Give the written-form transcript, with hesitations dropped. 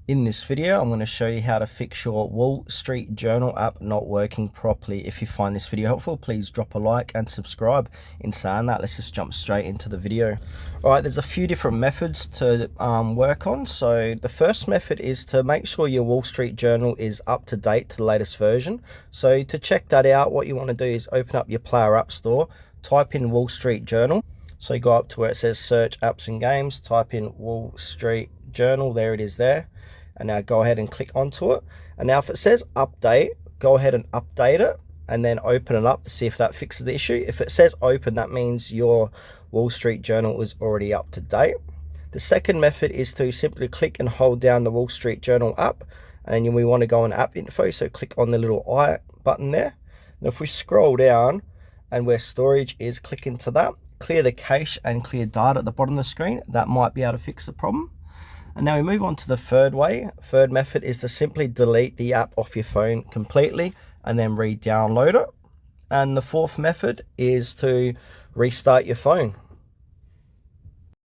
In this video, I'm going to show you how to fix your Wall Street Journal app not working properly. If you find this video helpful, please drop a like and subscribe. In saying that, let's just jump straight into the video. All right, there's a few different methods to work on. So the first method is to make sure your Wall Street Journal is up to date to the latest version. So to check that out, what you want to do is open up your Player App Store, type in Wall Street Journal. So you go up to where it says search apps and games, type in Wall Street Journal, there it is there. And now go ahead and click onto it. And now if it says update, go ahead and update it and then open it up to see if that fixes the issue. If it says open, that means your Wall Street Journal is already up to date. The second method is to simply click and hold down the Wall Street Journal app, and then we want to go on app info, so click on the little I button there. And if we scroll down and where storage is, click into that, clear the cache and clear data at the bottom of the screen. That might be able to fix the problem. And now we move on to the third method is to simply delete the app off your phone completely and then re-download it. And the fourth method is to restart your phone.